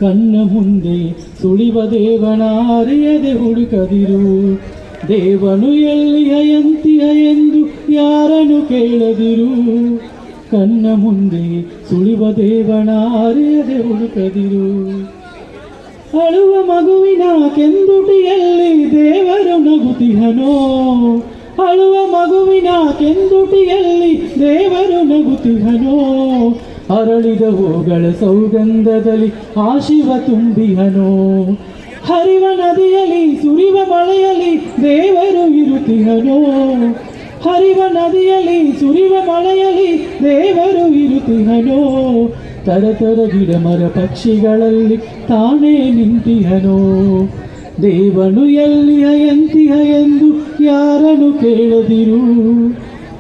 ಕಣ್ಣ ಮುಂದೆ ಸುಳಿವ ದೇವನ ಅರಿಯದೆ ಹುಡುಕದಿರು. ದೇವನು ಎಲ್ಲಿಯ ಎಂತಿಯ ಎಂದು ಯಾರನ್ನು ಕೇಳದಿರು. ಕಣ್ಣ ಮುಂದೆ ಸುಳಿವ ದೇವನ ಅರಿಯದೆ ಹುಡುಕದಿರು. ಅಳುವ ಮಗುವಿನ ಕೆಂದುಟಿಯಲ್ಲಿ ದೇವರು ನಗುತಿಹನೋ. ಅಳುವ ಮಗುವಿನ ಕೆಂದುಟಿಯಲ್ಲಿ ದೇವರು ನಗುತಿಹನೋ. ಅರಳಿದ ಹೂಗಳ ಸೌಗಂಧದಲ್ಲಿ ಆ ಶಿವ ತುಂಬಿಹನೋ. ಹರಿವ ನದಿಯಲ್ಲಿ ಸುರಿವ ಮಳೆಯಲ್ಲಿ ದೇವರು ಇರುತ್ತಿಹನೋ. ಹರಿವ ನದಿಯಲ್ಲಿ ಸುರಿವ ಮಳೆಯಲ್ಲಿ ದೇವರು ಇರುತ್ತಿಹನೋ. ತರತರ ಗಿಡ ಮರ ಪಕ್ಷಿಗಳಲ್ಲಿ ತಾನೇ ನಿಂತಿಹನೋ. ದೇವನು ಎಲ್ಲಿಯ ಎಂತಿಹ ಎಂದು ಯಾರನ್ನು ಕೇಳದಿರು.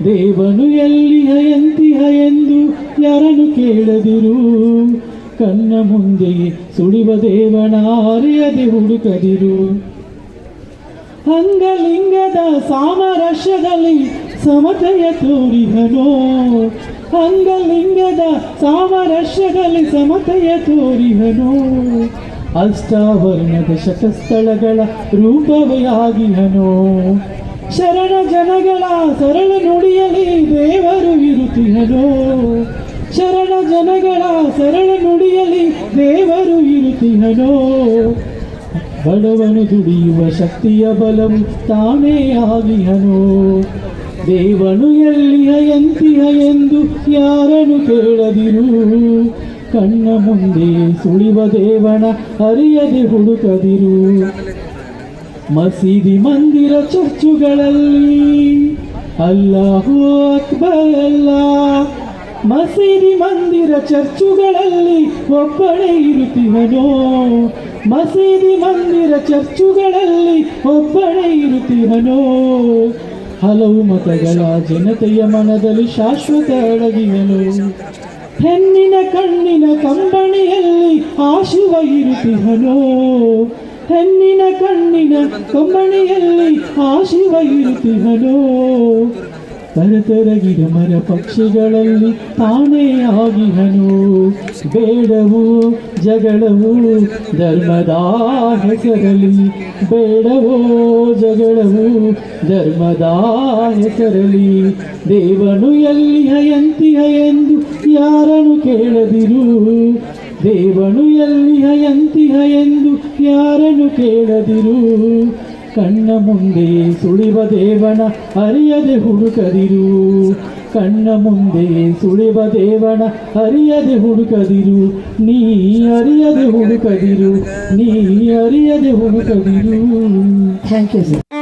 ದೇವನು ಎಲ್ಲಿಯ ಎಂತಿಹ ಎಂದು ಯಾರನ್ನು ಕೇಳದಿರು. ಕಣ್ಣ ಮುಂದೆ ಸುಳಿವ ದೇವನ ಅರಿಯದೆ ಹುಡುಕದಿರು. ಅಂಗಲಿಂಗದ ಸಾಮರಸ್ಯದಲ್ಲಿ ಸಮತೆಯ ತೋರಿಹನೋ. ಅಂಗಲಿಂಗದ ಸಾಮರಸ್ಯದಲ್ಲಿ ಸಮತೆಯ ತೋರಿಹನೋ. ಅಷ್ಟಾವರ್ಣದ ಶತಸ್ಥಳಗಳ ರೂಪವೇ ಆಗಿಹನೋ. ಶರಣ ಜನಗಳ ಸರಳ ನುಡಿಯಲಿ ದೇವರು ಇರುತ್ತಿಹನೋ. ಶರಣ ಜನಗಳ ಸರಳ ನುಡಿಯಲಿ ದೇವರು ಇರುತ್ತಿಹನೋ. ಬಡವನು ದುಡಿಯುವ ಶಕ್ತಿಯ ಬಲವು ತಾನೇ ಆಗಿಹನೋ. ದೇವನು ಎಲ್ಲಿಯ ಎಂತಿಹ ಎಂದು ಯಾರನ್ನು ಕೇಳದಿರು. ಕಣ್ಣ ಮುಂದೆ ಸುಳಿವ ದೇವನ ಅರಿಯದೆ ಹುಡುಕದಿರು. ಮಸೀದಿ ಮಂದಿರ ಚರ್ಚುಗಳಲ್ಲಿ ಅಲ್ಲಾಹು ಅಕ್ಬರ್ ಅಲ್ಲಾ. ಮಸೀದಿ ಮಂದಿರ ಚರ್ಚುಗಳಲ್ಲಿ ಒಬ್ಬನೇ ಇರುತ್ತಿಹನೋ. ಮಸೀದಿ ಮಂದಿರ ಚರ್ಚುಗಳಲ್ಲಿ ಒಬ್ಬನೇ ಇರುತ್ತಿಹನೋ. ಹಲವು ಮತಗಳ ಜನತೆಯ ಮನದಲ್ಲಿ ಶಾಶ್ವತ ಅಡಗಿಹನೋ. ಹೆಣ್ಣಿನ ಕಣ್ಣಿನ ಕಂಬಣಿಯಲ್ಲಿ ಆ ಶಿವ ಇರುತ್ತಿಹನೋ. ಹೆಣ್ಣಿನ ಕಣ್ಣಿನ ಕಂಬಣಿಯಲ್ಲಿ ಆ ಶಿವ ಇರುತ್ತಿಹನೋ. ತರತರ ಗಿಡ ಮರ ಪಕ್ಷಿಗಳಲ್ಲಿ ತಾನೇ ಆಗಿಹನೋ. ಬೇಡವು ಜಗಳವು ಧರ್ಮದ ಹೆಸರಲಿ. ಬೇಡವೋ ಜಗಳವು ಧರ್ಮದ ಹೆಸರಲಿ. ದೇವನು ಎಲ್ಲಿಯ ಎಂತಿಹ ಎಂದು ಯಾರನ್ನು ಕೇಳದಿರು. ದೇವನು ಎಲ್ಲಿಯ ಎಂತಿಹ ಎಂದು ಯಾರನ್ನು ಕೇಳದಿರು. ಕಣ್ಣ ಮುಂದೆ ಸುಳಿವ ದೇವನ ಅರಿಯದೆ ಹುಡುಕದಿರು. ಕಣ್ಣ ಮುಂದೆ ಸುಳಿವ ದೇವನ ಅರಿಯದೆ ಹುಡುಕದಿರು. ನೀ ಅರಿಯದೆ ಹುಡುಕದಿರು. ನೀ ಅರಿಯದೆ ಹುಡುಕದಿರು. Thank you sir.